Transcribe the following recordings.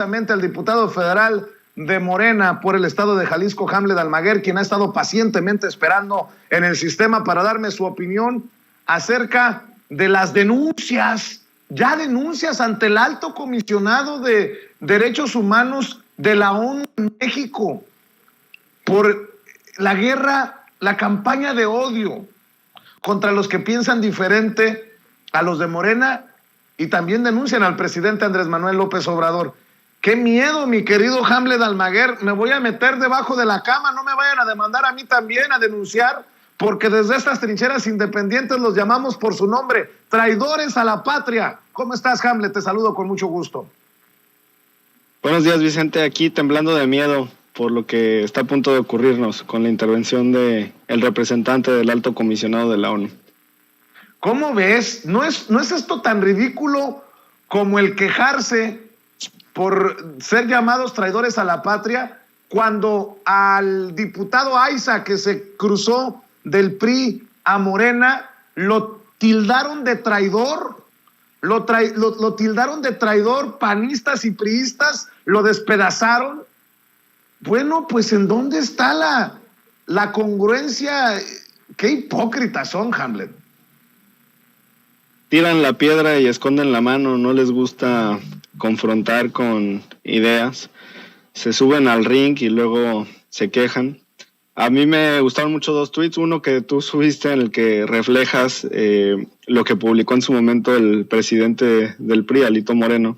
al diputado federal de Morena por el estado de Jalisco, Hamlet Almaguer, quien ha estado pacientemente esperando en el sistema para darme su opinión acerca de las denuncias, ya denuncias ante el alto comisionado de derechos humanos de la ONU en México por la guerra, la campaña de odio contra los que piensan diferente a los de Morena, y también denuncian al presidente Andrés Manuel López Obrador. ¡Qué miedo, mi querido Hamlet Almaguer! Me voy a meter debajo de la cama, no me vayan a demandar a mí también, a denunciar, porque desde estas trincheras independientes los llamamos por su nombre, traidores a la patria. ¿Cómo estás, Hamlet? Te saludo con mucho gusto. Buenos días, Vicente, aquí temblando de miedo por lo que está a punto de ocurrirnos con la intervención del representante del alto comisionado de la ONU. ¿Cómo ves? ¿No es esto tan ridículo como el quejarse por ser llamados traidores a la patria cuando al diputado Aiza, que se cruzó del PRI a Morena, lo tildaron de traidor? Lo tildaron de traidor, panistas y priistas lo despedazaron. Bueno, pues ¿en dónde está la congruencia? Qué hipócritas son, Hamlet. Tiran la piedra y esconden la mano, no les gusta confrontar con ideas, se suben al ring y luego se quejan. A mí me gustaron mucho dos tweets, uno que tú subiste en el que reflejas lo que publicó en su momento el presidente del PRI, Alito Moreno,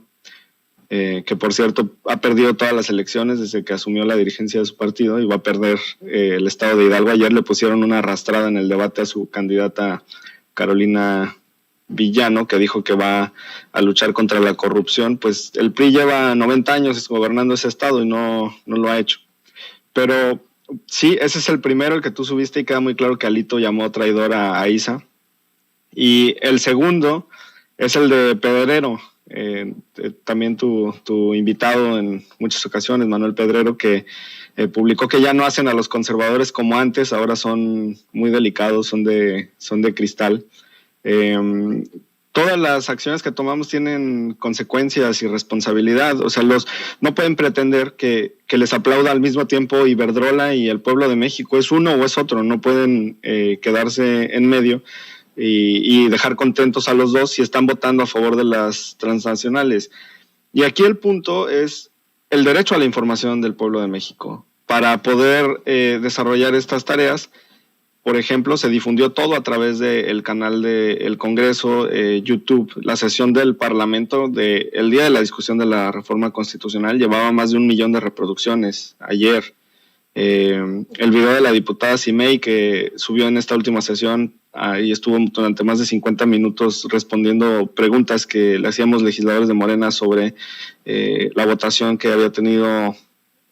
que por cierto ha perdido todas las elecciones desde que asumió la dirigencia de su partido y va a perder el estado de Hidalgo. Ayer le pusieron una arrastrada en el debate a su candidata Carolina Villano, que dijo que va a luchar contra la corrupción. Pues el PRI lleva 90 años gobernando ese estado y no lo ha hecho. Pero sí, ese es el primero, el que tú subiste, y queda muy claro que Alito llamó traidor a Aiza. Y el segundo es el de Pedrero, también tu invitado en muchas ocasiones, Manuel Pedrero, que publicó que ya no hacen a los conservadores como antes, ahora son muy delicados, son de cristal. Todas las acciones que tomamos tienen consecuencias y responsabilidad. O sea, no pueden pretender que les aplauda al mismo tiempo Iberdrola y el pueblo de México. Es uno o es otro, no pueden quedarse en medio y dejar contentos a los dos si están votando a favor de las transnacionales. Y aquí el punto es el derecho a la información del pueblo de México. Para poder desarrollar estas tareas, por ejemplo, se difundió todo a través del canal del Congreso, YouTube. La sesión del Parlamento el día de la discusión de la reforma constitucional llevaba más de 1 millón de reproducciones ayer. El video de la diputada Simei, que subió en esta última sesión y estuvo durante más de 50 minutos respondiendo preguntas que le hacíamos legisladores de Morena sobre la votación que había tenido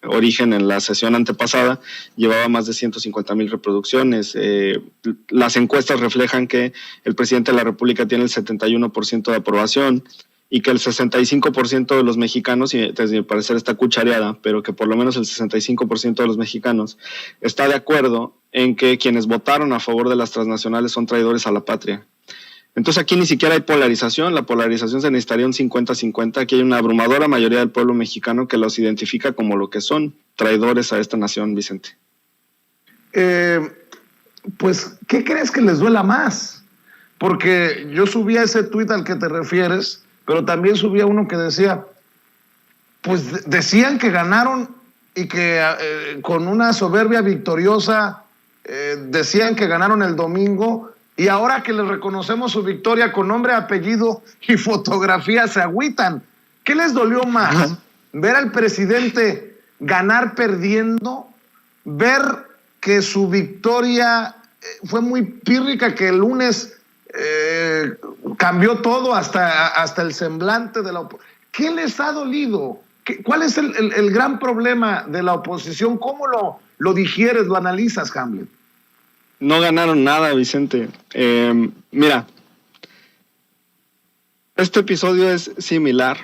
origen en la sesión antepasada, llevaba más de 150,000 reproducciones. Las encuestas reflejan que el presidente de la República tiene el 71% de aprobación y que el 65% de los mexicanos, y desde mi parecer está cuchareada, pero que por lo menos el 65% de los mexicanos está de acuerdo en que quienes votaron a favor de las transnacionales son traidores a la patria. Entonces aquí ni siquiera hay polarización, la polarización se necesitaría un 50-50, aquí hay una abrumadora mayoría del pueblo mexicano que los identifica como lo que son, traidores a esta nación, Vicente. Pues, ¿qué crees que les duela más? Porque yo subía ese tuit al que te refieres, pero también subía uno que decía, pues decían que ganaron y que con una soberbia victoriosa decían que ganaron el domingo, y ahora que les reconocemos su victoria con nombre, apellido y fotografía se agüitan. ¿Qué les dolió más? ¿Ver al presidente ganar perdiendo? ¿Ver que su victoria fue muy pírrica, que el lunes cambió todo hasta el semblante de la oposición? ¿Qué les ha dolido? ¿Cuál es el gran problema de la oposición? ¿Cómo lo digieres, lo analizas, Hamlet? No ganaron nada, Vicente. Mira, este episodio es similar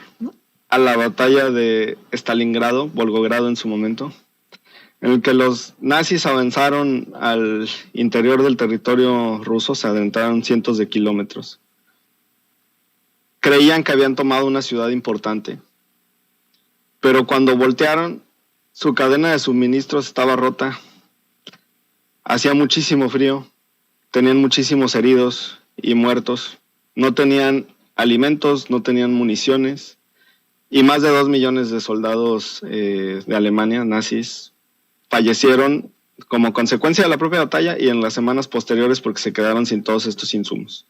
a la batalla de Stalingrado, Volgogrado en su momento, en el que los nazis avanzaron al interior del territorio ruso, se adentraron cientos de kilómetros. Creían que habían tomado una ciudad importante, pero cuando voltearon, su cadena de suministros estaba rota, hacía muchísimo frío, tenían muchísimos heridos y muertos, no tenían alimentos, no tenían municiones, y más de 2 millones de soldados de Alemania, nazis, fallecieron como consecuencia de la propia batalla y en las semanas posteriores porque se quedaron sin todos estos insumos.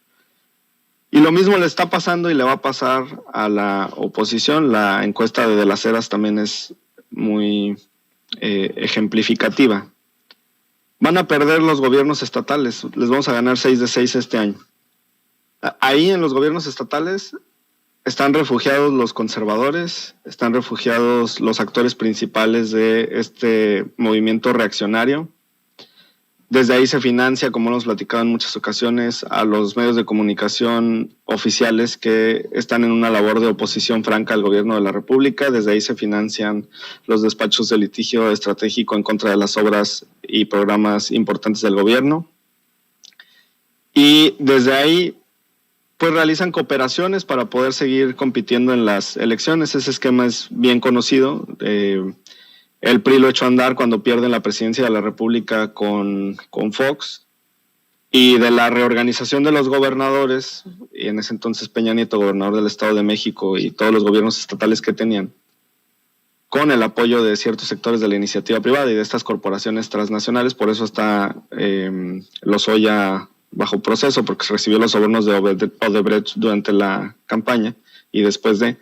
Y lo mismo le está pasando y le va a pasar a la oposición. La encuesta de las Heras también es muy ejemplificativa. Van a perder los gobiernos estatales, les vamos a ganar 6 de 6 este año. Ahí en los gobiernos estatales están refugiados los conservadores, están refugiados los actores principales de este movimiento reaccionario. Desde ahí se financia, como hemos platicado en muchas ocasiones, a los medios de comunicación oficiales que están en una labor de oposición franca al gobierno de la República. Desde ahí se financian los despachos de litigio estratégico en contra de las obras y programas importantes del gobierno. Y desde ahí pues realizan cooperaciones para poder seguir compitiendo en las elecciones. Ese esquema es bien conocido. El PRI lo echó a andar cuando pierden la presidencia de la República con Fox, y de la reorganización de los gobernadores, y en ese entonces Peña Nieto, gobernador del Estado de México, y todos los gobiernos estatales que tenían, con el apoyo de ciertos sectores de la iniciativa privada y de estas corporaciones transnacionales. Por eso está Lozoya bajo proceso, porque se recibió los sobornos de Odebrecht durante la campaña y después de.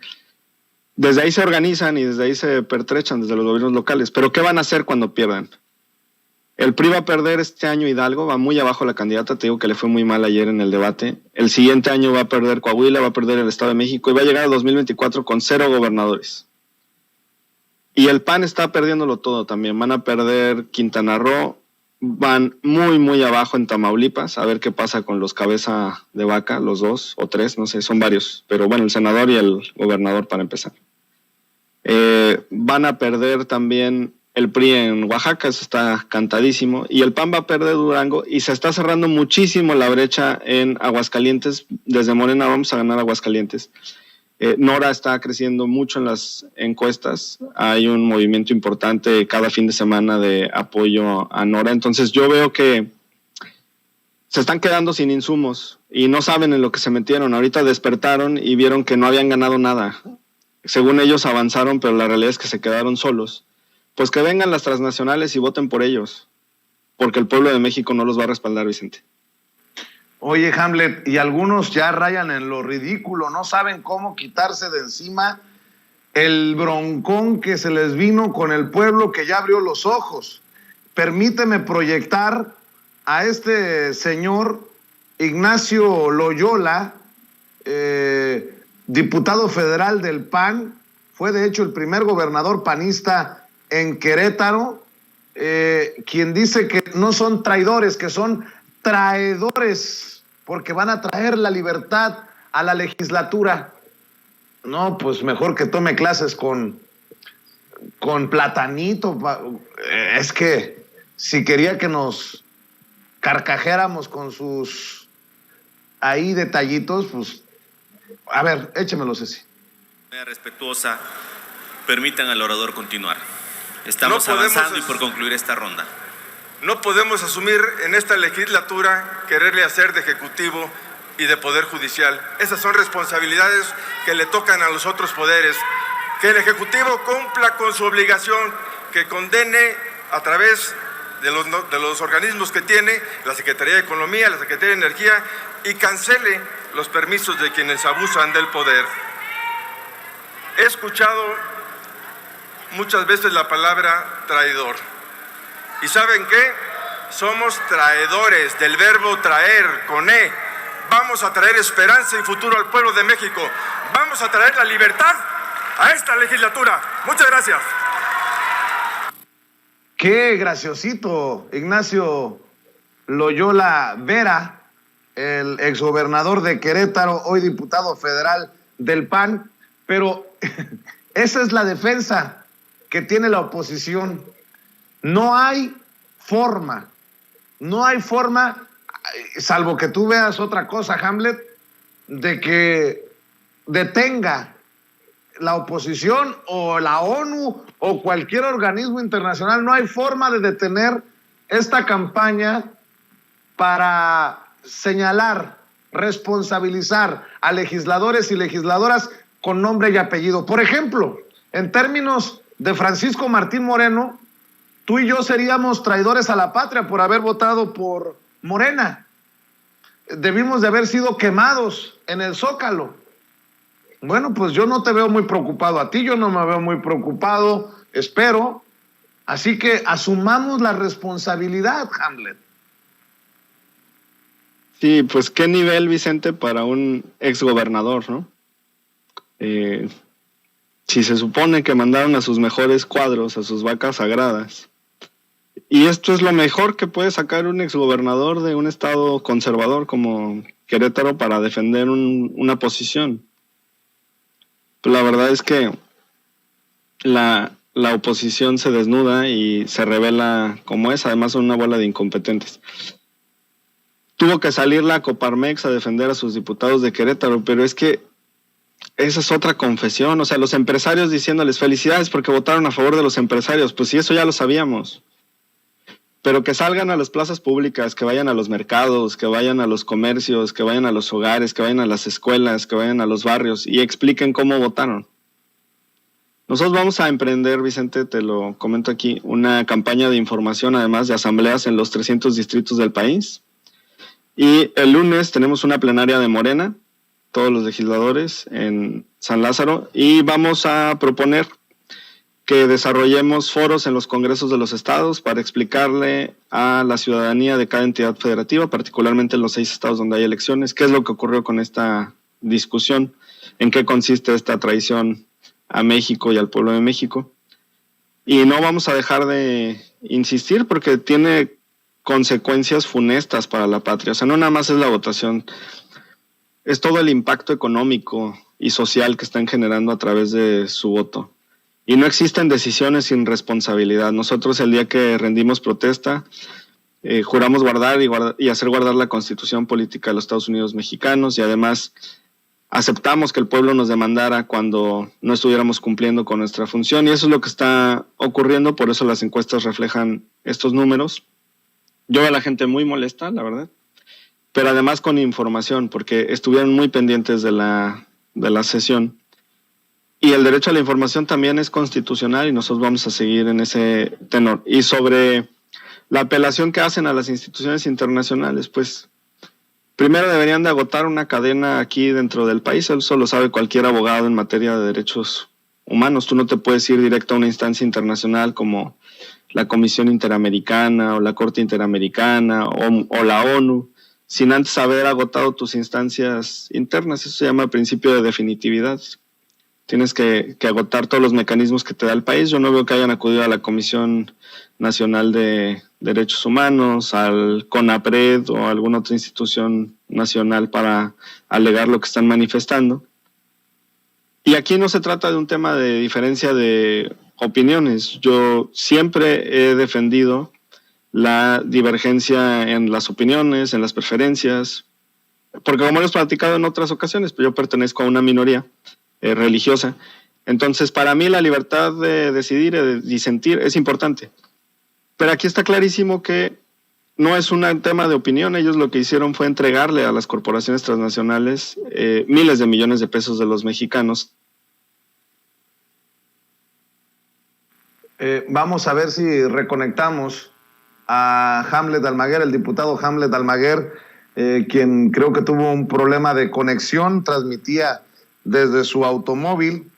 Desde ahí se organizan y desde ahí se pertrechan desde los gobiernos locales. Pero ¿qué van a hacer cuando pierdan? El PRI va a perder este año Hidalgo, va muy abajo la candidata, te digo que le fue muy mal ayer en el debate. El siguiente año va a perder Coahuila, va a perder el Estado de México y va a llegar a 2024 con 0 gobernadores. Y el PAN está perdiéndolo todo también. Van a perder Quintana Roo, van muy, muy abajo en Tamaulipas, a ver qué pasa con los cabeza de vaca, los 2 o 3, no sé, son varios, pero bueno, el senador y el gobernador para empezar. Van a perder también el PRI en Oaxaca, eso está cantadísimo, y el PAN va a perder Durango, y se está cerrando muchísimo la brecha en Aguascalientes. Desde Morena vamos a ganar Aguascalientes. Nora está creciendo mucho en las encuestas, hay un movimiento importante cada fin de semana de apoyo a Nora, entonces yo veo que se están quedando sin insumos y no saben en lo que se metieron. Ahorita despertaron y vieron que no habían ganado nada. Según ellos avanzaron, pero la realidad es que se quedaron solos. Pues que vengan las transnacionales y voten por ellos, porque el pueblo de México no los va a respaldar, Vicente. Oye, Hamlet, y algunos ya rayan en lo ridículo, no saben cómo quitarse de encima el broncón que se les vino con el pueblo que ya abrió los ojos. Permíteme proyectar a este señor Ignacio Loyola, diputado federal del PAN, fue de hecho el primer gobernador panista en Querétaro, quien dice que no son traidores, que son traidores, porque van a traer la libertad a la legislatura. No, pues mejor que tome clases con Platanito. Es que si quería que nos carcajeáramos con sus ahí detallitos, pues a ver, échemelo, Ceci. Respetuosa, permitan al orador continuar. Estamos avanzando y por concluir esta ronda. No podemos asumir en esta legislatura quererle hacer de ejecutivo y de poder judicial. Esas son responsabilidades que le tocan a los otros poderes. Que el ejecutivo cumpla con su obligación, que condene a través de los organismos que tiene, la Secretaría de Economía, la Secretaría de Energía, y cancele los permisos de quienes abusan del poder. He escuchado muchas veces la palabra traidor. ¿Y saben qué? Somos traidores del verbo traer, con E. Vamos a traer esperanza y futuro al pueblo de México. Vamos a traer la libertad a esta legislatura. Muchas gracias. Qué graciosito, Ignacio Loyola Vera, el exgobernador de Querétaro, hoy diputado federal del PAN, pero esa es la defensa que tiene la oposición. No hay forma, salvo que tú veas otra cosa, Hamlet, de que detenga la oposición o la ONU o cualquier organismo internacional, no hay forma de detener esta campaña para señalar, responsabilizar a legisladores y legisladoras con nombre y apellido. Por ejemplo, en términos de Francisco Martín Moreno, tú y yo seríamos traidores a la patria por haber votado por Morena. Debimos de haber sido quemados en el Zócalo. Bueno, pues yo no te veo muy preocupado a ti, yo no me veo muy preocupado, espero. Así que asumamos la responsabilidad, Hamlet. Sí, pues qué nivel, Vicente, para un exgobernador, ¿no? Si se supone que mandaron a sus mejores cuadros, a sus vacas sagradas, y esto es lo mejor que puede sacar un exgobernador de un estado conservador como Querétaro para defender una posición. Pues la verdad es que la oposición se desnuda y se revela como es, además son una bola de incompetentes. Tuvo que salir la Coparmex a defender a sus diputados de Querétaro, pero es que esa es otra confesión, o sea, los empresarios diciéndoles felicidades porque votaron a favor de los empresarios, pues sí, eso ya lo sabíamos. Pero que salgan a las plazas públicas, que vayan a los mercados, que vayan a los comercios, que vayan a los hogares, que vayan a las escuelas, que vayan a los barrios y expliquen cómo votaron. Nosotros vamos a emprender, Vicente, te lo comento aquí, una campaña de información, además de asambleas en los 300 distritos del país. Y el lunes tenemos una plenaria de Morena, todos los legisladores en San Lázaro, y vamos a proponer que desarrollemos foros en los congresos de los estados para explicarle a la ciudadanía de cada entidad federativa, particularmente en los 6 estados donde hay elecciones, qué es lo que ocurrió con esta discusión, en qué consiste esta traición a México y al pueblo de México. Y no vamos a dejar de insistir porque tiene consecuencias funestas para la patria. O sea, no nada más es la votación, es todo el impacto económico y social que están generando a través de su voto. Y no existen decisiones sin responsabilidad. Nosotros el día que rendimos protesta, juramos guardar y hacer guardar la Constitución Política de los Estados Unidos Mexicanos y además aceptamos que el pueblo nos demandara cuando no estuviéramos cumpliendo con nuestra función y eso es lo que está ocurriendo, por eso las encuestas reflejan estos números. Yo veo a la gente muy molesta, la verdad, pero además con información, porque estuvieron muy pendientes de la sesión. Y el derecho a la información también es constitucional y nosotros vamos a seguir en ese tenor. Y sobre la apelación que hacen a las instituciones internacionales, pues primero deberían de agotar una cadena aquí dentro del país. Eso lo sabe cualquier abogado en materia de derechos humanos. Tú no te puedes ir directo a una instancia internacional como la Comisión Interamericana o la Corte Interamericana o la ONU sin antes haber agotado tus instancias internas. Eso se llama principio de definitividad. Tienes que agotar todos los mecanismos que te da el país. Yo no veo que hayan acudido a la Comisión Nacional de Derechos Humanos, al CONAPRED o a alguna otra institución nacional para alegar lo que están manifestando. Y aquí no se trata de un tema de diferencia de opiniones. Yo siempre he defendido la divergencia en las opiniones, en las preferencias, porque como hemos platicado en otras ocasiones, pues yo pertenezco a una minoría religiosa. Entonces, para mí la libertad de decidir y de disentir es importante. Pero aquí está clarísimo que no es un tema de opinión. Ellos lo que hicieron fue entregarle a las corporaciones transnacionales miles de millones de pesos de los mexicanos. Vamos a ver si reconectamos a Hamlet Almaguer, el diputado Hamlet Almaguer, quien creo que tuvo un problema de conexión, transmitía desde su automóvil,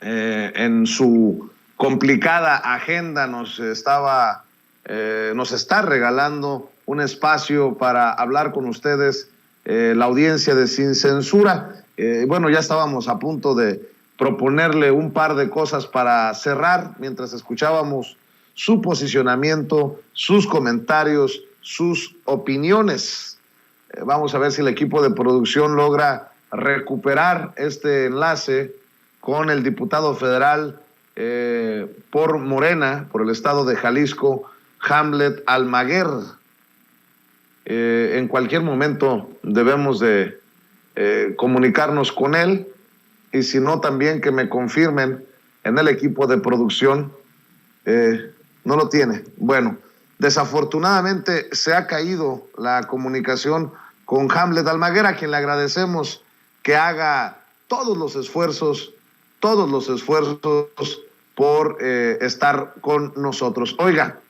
en su complicada agenda nos está regalando un espacio para hablar con ustedes, la audiencia de Sin Censura. Bueno, ya estábamos a punto de proponerle un par de cosas para cerrar mientras escuchábamos su posicionamiento, sus comentarios, sus opiniones. Vamos a ver si el equipo de producción logra recuperar este enlace con el diputado federal por Morena, por el estado de Jalisco, Hamlet Almaguer. En cualquier momento debemos de comunicarnos con él y si no también que me confirmen en el equipo de producción. No lo tiene. Bueno, desafortunadamente se ha caído la comunicación con Hamlet Almaguer, a quien le agradecemos que haga todos los esfuerzos por estar con nosotros. Oiga,